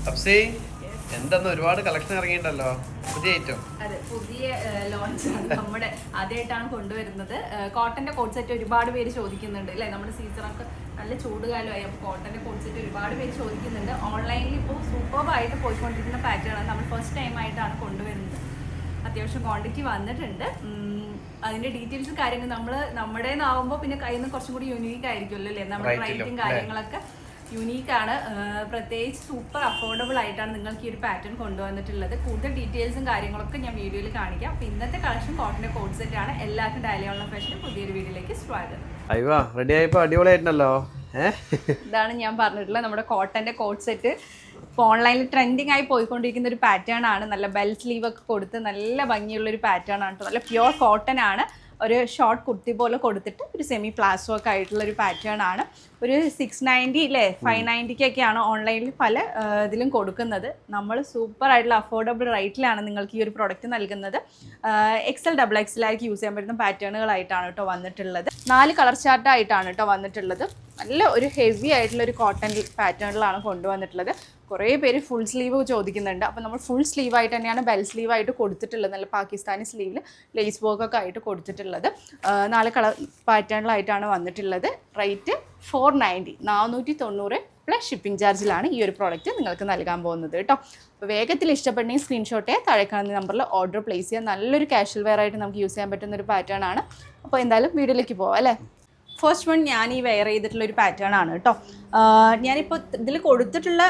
അപ്സി എന്തെന്ന് ഒരുപാട് കളക്ഷൻ ഇറങ്ങിയിട്ടല്ലോ പുതിയ ഐറ്റം. അതെ, പുതിയ ലോഞ്ച് ആണ് നമ്മുടെ ആദ്യമായിട്ടാണ് കൊണ്ടുവരുന്നത്. കോട്ടന്റെ കോട്ട് സെറ്റ് ഒരുപാട് പേര് ചോദിക്കുന്നുണ്ട് അല്ലേ? നമ്മുടെ സീസണൊക്കെ നല്ല ചൂടുകാലമായി. അപ്പോൾ കോട്ടന്റെ കോട്ട് സെറ്റ് ഒരുപാട് പേര് ചോദിക്കുന്നുണ്ട്. ഓൺലൈനിൽ ഇപ്പോൾ സൂപ്പർബായിട്ട് പോയിക്കൊണ്ടിരിക്കുന്ന പാറ്റേൺ ആണ്. നമ്മൾ ഫസ്റ്റ് ടൈം ആയിട്ടാണ് കൊണ്ടുവരുന്നത്. അത്യാവശ്യം ക്വാണ്ടിറ്റി വന്നിട്ടുണ്ട്. അതിന്റെ ഡീറ്റെയിൽസ് കാര്യങ്ങൾ നമ്മുടെ ആവുമ്പോൾ പിന്നെ കയ്യിൽ നിന്ന് കുറച്ചും കൂടി യുണീക്ക് ആയിരിക്കുമല്ലോ അല്ലേ? നമ്മുടെ റേറ്റും കാര്യങ്ങളൊക്കെ യുണീക്കാണ്. പ്രത്യേകിച്ച് സൂപ്പർ അഫോർഡബിൾ ആയിട്ടാണ് നിങ്ങൾക്ക് ഈ ഒരു പാറ്റേൺ കൊണ്ടുവന്നിട്ടുള്ളത്. കൂടുതൽ ഡീറ്റെയിൽസും കാര്യങ്ങളൊക്കെ ഞാൻ വീഡിയോയിൽ കാണിക്കാം. അപ്പോൾ ഇന്നത്തെ കളക്ഷൻ കോട്ടന്റെ കോട്ട് സെറ്റ് ആണ്. എല്ലാവർക്കും ഡയലിയുള്ള ഫാഷനും പുതിയൊരു വീഡിയോയിലേക്ക് സ്വാഗതം. അയ്യോ റെഡി ആയപ്പോ അടിപൊളിയായിട്ടുണ്ടല്ലോ. ഇതാണ് ഞാൻ പറഞ്ഞിട്ടുള്ളത് നമ്മുടെ കോട്ടന്റെ കോട്ട് സെറ്റ്. ഇപ്പോൾ ഓൺലൈനിൽ ട്രെൻഡിങ് ആയി പോയിക്കൊണ്ടിരിക്കുന്ന ഒരു പാറ്റേൺ ആണ്. നല്ല ബെൽ സ്ലീവ് ഒക്കെ കൊടുത്ത് നല്ല ഭംഗിയുള്ള ഒരു പാറ്റേൺ ആണ്. നല്ല പ്യുവർ കോട്ടൺ ആണ്. ഒരു ഷോർട്ട് കുർത്തി പോലെ കൊടുത്തിട്ട് ഒരു സെമി പ്ലാസോ ഒക്കെ ആയിട്ടുള്ള ഒരു പാറ്റേൺ ആണ്. ഒരു 690 അല്ലേ 590 ഓൺലൈനിൽ പല ഇതിലും കൊടുക്കുന്നത്. നമ്മൾ സൂപ്പർ ആയിട്ടുള്ള അഫോർഡബിൾ റേറ്റിലാണ് നിങ്ങൾക്ക് ഈ ഒരു പ്രൊഡക്റ്റ് നൽകുന്നത്. XL XXL ആയിരിക്കും യൂസ് ചെയ്യാൻ പറ്റുന്ന പാറ്റേണുകളായിട്ടാണ് കേട്ടോ വന്നിട്ടുള്ളത്. 4 കളർ ചാർട്ടായിട്ടാണ് കേട്ടോ വന്നിട്ടുള്ളത്. നല്ല ഒരു ഹെവി ആയിട്ടുള്ള ഒരു കോട്ടൺ പാറ്റേണിലാണ് കൊണ്ടുവന്നിട്ടുള്ളത്. കുറേ പേര് ഫുൾ സ്ലീവ് ചോദിക്കുന്നുണ്ട്. അപ്പോൾ നമ്മൾ ഫുൾ സ്ലീവായിട്ട് തന്നെയാണ് ബെൽ സ്ലീവായിട്ട് കൊടുത്തിട്ടുള്ളത്. നല്ല പാകിസ്ഥാനി സ്ലീവിൽ ലേസ് വർക്കൊക്കെ ആയിട്ട് കൊടുത്തിട്ടുള്ളത്. 4 കളർ പാറ്റേണിലായിട്ടാണ് വന്നിട്ടുള്ളത്. റേറ്റ് 490 490 പ്ലസ് ഷിപ്പിംഗ് ചാർജിലാണ് ഈ ഒരു പ്രോഡക്റ്റ് നിങ്ങൾക്ക് നൽകാൻ പോകുന്നത് കേട്ടോ. അപ്പോൾ വേഗത്തിൽ ഇഷ്ടപ്പെട്ടെങ്കിൽ സ്ക്രീൻഷോട്ടേ താഴെ കാണുന്ന നമ്പറിൽ ഓർഡർ പ്ലേസ് ചെയ്യുക. നല്ലൊരു കാഷ്വൽ വെയർ ആയിട്ട് നമുക്ക് യൂസ് ചെയ്യാൻ പറ്റുന്ന ഒരു പാറ്റേൺ ആണ്. അപ്പോൾ എന്തായാലും വീഡിയോയിലേക്ക് പോവാം അല്ലേ? ഫസ്റ്റ് വൺ ഞാൻ ഈ വെയർ ചെയ്തിട്ടുള്ള ഒരു പാറ്റേൺ ആണ് കേട്ടോ. ഞാനിപ്പോൾ ഇതിൽ കൊടുത്തിട്ടുള്ള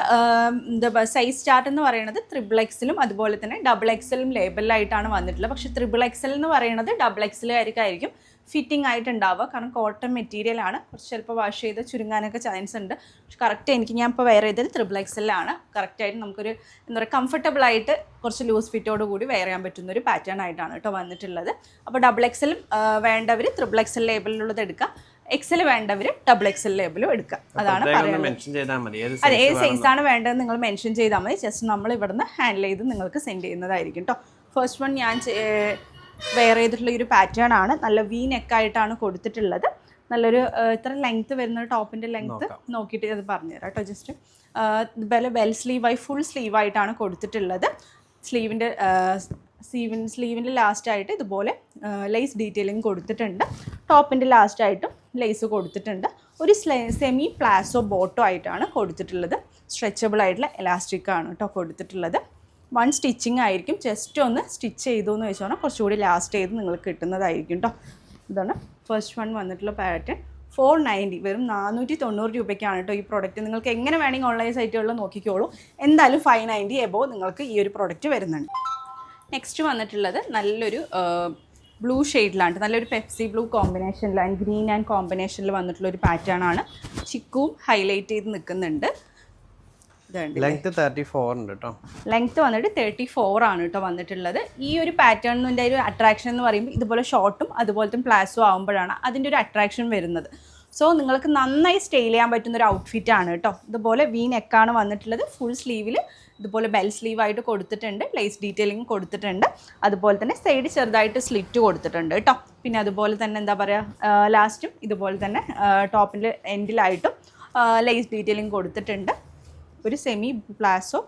എന്താ സൈസ് ചാർട്ട് എന്ന് പറയുന്നത് XXL അതുപോലെ തന്നെ XXL ലേബലിലായിട്ടാണ് വന്നിട്ടുള്ളത്. പക്ഷേ XXL എന്ന് പറയുന്നത് XXL ആയിരിക്കും ഫിറ്റിംഗ് ആയിട്ട് ഉണ്ടാവുക. കാരണം കോട്ടൺ മെറ്റീരിയൽ ആണ്. കുറച്ച് ചിലപ്പോൾ വാഷ് ചെയ്ത് ചുരുങ്ങാനൊക്കെ ചാൻസ് ഉണ്ട്. പക്ഷെ കറക്റ്റ് ഞാൻ ഇപ്പോൾ വെയർ ചെയ്തത് XXL ആണ്. കറക്റ്റായിട്ട് നമുക്കൊരു എന്താ പറയുക കംഫർട്ടബിൾ ആയിട്ട് കുറച്ച് ലൂസ് ഫിറ്റോട് കൂടി വെയർ ചെയ്യാൻ പറ്റുന്ന ഒരു പാറ്റേൺ ആയിട്ടാണ് കേട്ടോ വന്നിട്ടുള്ളത്. അപ്പോൾ XXL വേണ്ടവർ XXL ലേബലിലുള്ളത് എടുക്കുക. XL വേണ്ടവർ XXL ലേബലും എടുക്കുക. അതാണ് പറയുന്നത്. അതെ, ഏത് സൈസാണ് വേണ്ടതെന്ന് നിങ്ങൾ മെൻഷൻ ചെയ്താൽ മതി. ജസ്റ്റ് നമ്മൾ ഇവിടുന്ന് ഹാൻഡിൽ ചെയ്ത് നിങ്ങൾക്ക് സെൻഡ് ചെയ്യുന്നതായിരിക്കും കേട്ടോ. ഫസ്റ്റ് വൺ ഞാൻ വെയർ ചെയ്തിട്ടുള്ള ഒരു പാറ്റേൺ ആണ്. നല്ല വി നെക്കായിട്ടാണ് കൊടുത്തിട്ടുള്ളത്. നല്ലൊരു ഇത്ര ലെങ്ത്ത് വരുന്ന ടോപ്പിൻ്റെ ലെങ്ത്ത് നോക്കിയിട്ട് അത് പറഞ്ഞുതരാം കേട്ടോ. ജസ്റ്റ് ഇതുപോലെ ബെൽ സ്ലീവായി ഫുൾ സ്ലീവായിട്ടാണ് കൊടുത്തിട്ടുള്ളത്. സ്ലീവിൻ്റെ ലാസ്റ്റായിട്ട് ഇതുപോലെ ലേസ് ഡീറ്റെയിലിംഗ് കൊടുത്തിട്ടുണ്ട്. ടോപ്പിൻ്റെ ലാസ്റ്റായിട്ടും ലേസ് കൊടുത്തിട്ടുണ്ട്. ഒരു സെമി പ്ലാസോ ബോട്ടോ ആയിട്ടാണ് കൊടുത്തിട്ടുള്ളത്. സ്ട്രെച്ചബിൾ ആയിട്ടുള്ള എലാസ്റ്റിക് ആണ് കേട്ടോ കൊടുത്തിട്ടുള്ളത്. 1 സ്റ്റിച്ചിങ് ആയിരിക്കും. ജസ്റ്റ് ഒന്ന് സ്റ്റിച്ച് ചെയ്തു എന്ന് വെച്ചാൽ കുറച്ചുകൂടി ലാസ്റ്റ് ചെയ്ത് നിങ്ങൾക്ക് കിട്ടുന്നതായിരിക്കും കേട്ടോ. ഇതാണ് ഫസ്റ്റ് വൺ വന്നിട്ടുള്ള പാറ്റേൺ. 490 വെറും 490 രൂപയ്ക്കാണ് കേട്ടോ ഈ പ്രോഡക്റ്റ്. നിങ്ങൾക്ക് എങ്ങനെ വേണമെങ്കിൽ ഓൺലൈൻ സൈറ്റുകളിൽ നോക്കിക്കോളൂ. എന്തായാലും 590 എബോ നിങ്ങൾക്ക് ഈ ഒരു പ്രോഡക്റ്റ് വരുന്നുണ്ട്. നെക്സ്റ്റ് വന്നിട്ടുള്ളത് നല്ലൊരു ബ്ലൂ ഷെയ്ഡിലാണ്. നല്ലൊരു പെപ്സി ബ്ലൂ കോമ്പിനേഷനിൽ ആൻഡ് ഗ്രീൻ ആൻഡ് കോമ്പിനേഷനിൽ വന്നിട്ടുള്ള ഒരു പാറ്റേൺ ആണ്. ചിക്കും ഹൈലൈറ്റ് ചെയ്ത് നിൽക്കുന്നുണ്ട്. ലെങ്ത് 34 ഉണ്ട് കേട്ടോ. ലെങ്ത് വന്നിട്ട് 34 ആണ് കേട്ടോ വന്നിട്ടുള്ളത്. ഈ ഒരു പാറ്റേണിൻ്റെ ഒരു അട്രാക്ഷൻ എന്ന് പറയുമ്പോൾ ഇതുപോലെ ഷോർട്ടും അതുപോലത്തെ പ്ലാസോ ആകുമ്പോഴാണ് അതിൻ്റെ ഒരു അട്രാക്ഷൻ വരുന്നത്. സോ നിങ്ങൾക്ക് നന്നായി സ്റ്റൈൽ ചെയ്യാൻ പറ്റുന്ന ഒരു ഔട്ട്ഫിറ്റ് ആണ് കേട്ടോ. ഇതുപോലെ വി നെക്കാണ് വന്നിട്ടുള്ളത്. ഫുൾ സ്ലീവിൽ ഇതുപോലെ ബെൽ സ്ലീവായിട്ട് കൊടുത്തിട്ടുണ്ട്. ലേസ് ഡീറ്റെയിലിംഗ് കൊടുത്തിട്ടുണ്ട്. അതുപോലെ തന്നെ സൈഡ് ചെറുതായിട്ട് സ്ലിറ്റ് കൊടുത്തിട്ടുണ്ട് കേട്ടോ. പിന്നെ അതുപോലെ തന്നെ എന്താ പറയുക ലാസ്റ്റും ഇതുപോലെ തന്നെ ടോപ്പിൻ്റെ എൻഡിലായിട്ടും ലേസ് ഡീറ്റെയിലിംഗ് കൊടുത്തിട്ടുണ്ട്. ഒരു സെമി പ്ലാസോ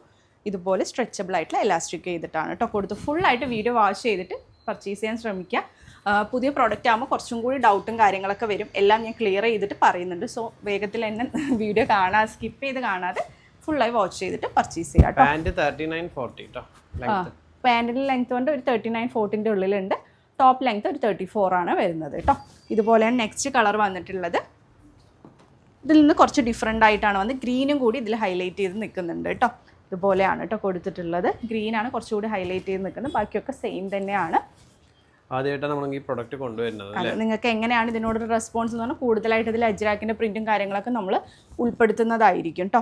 ഇതുപോലെ സ്ട്രെച്ചബിൾ ആയിട്ടുള്ള എലാസ്റ്റിക് ചെയ്തിട്ടാണ് കേട്ടോ കൊടുത്ത്. ഫുള്ളായിട്ട് വീഡിയോ വാഷ് ചെയ്തിട്ട് പർച്ചേസ് ചെയ്യാൻ ശ്രമിക്കുക. പുതിയ പ്രോഡക്റ്റ് ആകുമ്പോൾ കുറച്ചും കൂടി ഡൗട്ടും കാര്യങ്ങളൊക്കെ വരും. എല്ലാം ഞാൻ ക്ലിയർ ചെയ്തിട്ട് പറയുന്നുണ്ട്. സോ വേഗത്തിൽ തന്നെ വീഡിയോ സ്കിപ്പ് ചെയ്ത് കാണാതെ ഫുള്ളായി വാച്ച് ചെയ്തിട്ട് പർച്ചേസ് ചെയ്യാം കേട്ടോ. പാൻറ്റിൻ്റെ ലെങ്ത് കൊണ്ട് ഒരു 39-40 ഉള്ളിലുണ്ട്. ടോപ്പ് ലെങ്ത് ഒരു 34 ആണ് വരുന്നത് കേട്ടോ. ഇതുപോലെയാണ് നെക്സ്റ്റ് കളർ വന്നിട്ടുള്ളത്. ഇതിൽ നിന്ന് കുറച്ച് ഡിഫറെൻ്റ് ആയിട്ടാണ് വന്ന് ഗ്രീനും കൂടി ഇതിൽ ഹൈലൈറ്റ് ചെയ്ത് നിൽക്കുന്നുണ്ട് കേട്ടോ. ഇതുപോലെയാണ് കേട്ടോ കൊടുത്തിട്ടുള്ളത്. ഗ്രീനാണ് കുറച്ചുകൂടി ഹൈലൈറ്റ് ചെയ്ത് നിൽക്കുന്നത്. ബാക്കിയൊക്കെ സെയിം തന്നെയാണ്. ആദ്യമായിട്ടാണ് നമ്മൾ ഈ പ്രൊഡക്റ്റ് കൊണ്ടുവരുന്നത്. അതെ, നിങ്ങൾക്ക് എങ്ങനെയാണ് ഇതിനോടൊരു റെസ്പോൺസ് എന്ന് പറഞ്ഞാൽ കൂടുതലായിട്ട് ഇതിൽ അജ്രാക്കിൻ്റെ പ്രിൻറ്റും കാര്യങ്ങളൊക്കെ നമ്മൾ ഉൾപ്പെടുത്തുന്നതായിരിക്കും കേട്ടോ.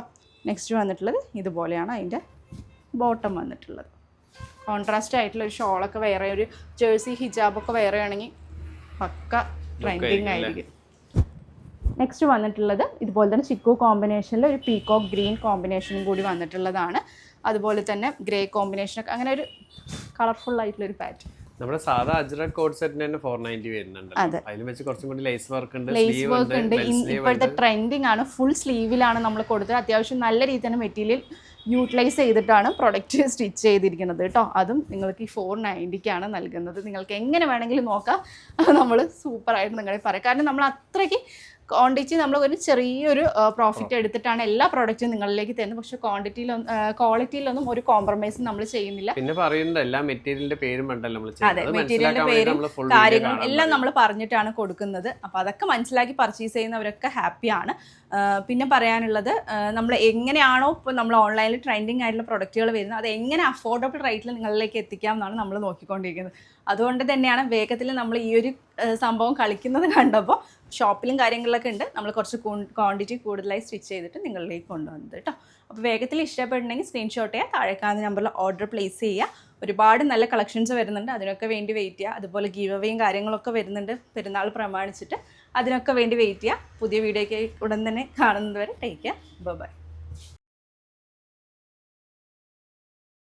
നെക്സ്റ്റ് വന്നിട്ടുള്ളത് ഇതുപോലെയാണ് അതിൻ്റെ ബോട്ടം വന്നിട്ടുള്ളത്. കോൺട്രാസ്റ്റ് ആയിട്ടുള്ള ഒരു ഷോളൊക്കെ വേറെ ഒരു ജേഴ്സി ഹിജാബൊക്കെ വേറെ ആണെങ്കിൽ പക്ക ട്രെൻഡിങ് ആയിരിക്കും. നെക്സ്റ്റ് വന്നിട്ടുള്ളത് ഇതുപോലെ തന്നെ ചിക്കു കോമ്പിനേഷനിൽ ഒരു പീകോക്ക് ഗ്രീൻ കോമ്പിനേഷനും കൂടി വന്നിട്ടുള്ളതാണ്. അതുപോലെ തന്നെ ഗ്രേ കോമ്പിനേഷനൊക്കെ അങ്ങനെ ഒരു കളർഫുൾ ആയിട്ടുള്ളൊരു പാറ്റേൺ. നമ്മുടെ സാധാ അജ്രക് കോഡ് സെറ്റിന് തന്നെ 490 വരുന്നുണ്ട്. അതിൽ വെച്ച് കുറച്ചും കൂടി ലേസ് വർക്ക് ഉണ്ട്. ഇപ്പോഴത്തെ ട്രെൻഡിങ് ആണ്. ഫുൾ സ്ലീവിലാണ് നമ്മൾ കൊടുത്തത്. അത്യാവശ്യം നല്ല രീതിയിൽ തന്നെ മെറ്റീരിയൽ യൂട്ടിലൈസ് ചെയ്തിട്ടാണ് പ്രൊഡക്റ്റ് സ്റ്റിച്ച് ചെയ്തിരിക്കുന്നത് കേട്ടോ. അതും നിങ്ങൾക്ക് ഈ 490ക്കാണ് നൽകുന്നത്. നിങ്ങൾക്ക് എങ്ങനെ വേണമെങ്കിലും നോക്കാം, നമ്മൾ സൂപ്പറായിട്ട് നിങ്ങളെ പറയാം. കാരണം നമ്മൾ അത്രയ്ക്ക് ക്വാണ്ടിറ്റി നമ്മൾ ഒരു ചെറിയൊരു പ്രോഫിറ്റ് എടുത്തിട്ടാണ് എല്ലാ പ്രോഡക്റ്റും നിങ്ങളിലേക്ക് തരുന്നത്. പക്ഷെ ക്വാളിറ്റിയിലൊന്നും ഒരു കോംപ്രമൈസും നമ്മൾ ചെയ്യുന്നില്ല. പിന്നെ പറയുന്നുണ്ട് എല്ലാ മെറ്റീരിയലിന്റെ പേരും ഉണ്ടല്ലോ നമ്മൾ അതെ, മെറ്റീരിയലിന്റെ പേരും കാര്യങ്ങളും എല്ലാം നമ്മൾ പറഞ്ഞിട്ടാണ് കൊടുക്കുന്നത്. അപ്പോൾ അതൊക്കെ മനസ്സിലാക്കി പർച്ചേസ് ചെയ്യുന്നവരൊക്കെ ഹാപ്പിയാണ്. പിന്നെ പറയാനുള്ളത്, നമ്മൾ എങ്ങനെയാണോ ഇപ്പോൾ നമ്മൾ ഓൺലൈനിൽ ട്രെൻഡിങ് ആയിട്ടുള്ള പ്രൊഡക്റ്റുകൾ വരുന്നത്, അത് എങ്ങനെ അഫോർഡബിൾ റേറ്റിൽ നിങ്ങളിലേക്ക് എത്തിക്കാം എന്നാണ് നമ്മൾ നോക്കിക്കൊണ്ടിരിക്കുന്നത്. അതുകൊണ്ട് തന്നെയാണ് വേഗത്തിൽ നമ്മൾ ഈ ഒരു സംഭവം കളിക്കുന്നത് കണ്ടപ്പോൾ ഷോപ്പിലും കാര്യങ്ങളിലൊക്കെ ഉണ്ട്, നമ്മൾ കുറച്ച് ക്വാണ്ടിറ്റി കൂടുതലായി സ്റ്റിച്ച് ചെയ്തിട്ട് നിങ്ങളിലേക്ക് കൊണ്ടുവന്നത് കേട്ടോ. അപ്പോൾ വേഗത്തിൽ ഇഷ്ടപ്പെട്ടുണ്ടെങ്കിൽ സ്ക്രീൻഷോട്ട് ചെയ്യുക, താഴെ കാണുന്ന നമ്പറിൽ ഓർഡർ പ്ലേസ് ചെയ്യുക. ഒരുപാട് നല്ല കളക്ഷൻസ് വരുന്നുണ്ട്, അതിനൊക്കെ വേണ്ടി വെയിറ്റ് ചെയ്യുക. അതുപോലെ ഗീവ് അവേയും കാര്യങ്ങളൊക്കെ വരുന്നുണ്ട് പെരുന്നാൾ പ്രമാണിച്ചിട്ട്, അതിനൊക്കെ വേണ്ടി വെയിറ്റ് ചെയ്യുക. പുതിയ വീഡിയോയ്ക്ക് ഉടൻ തന്നെ കാണുന്നത് വരെ ടേക്ക് കെയർ, ബൈ.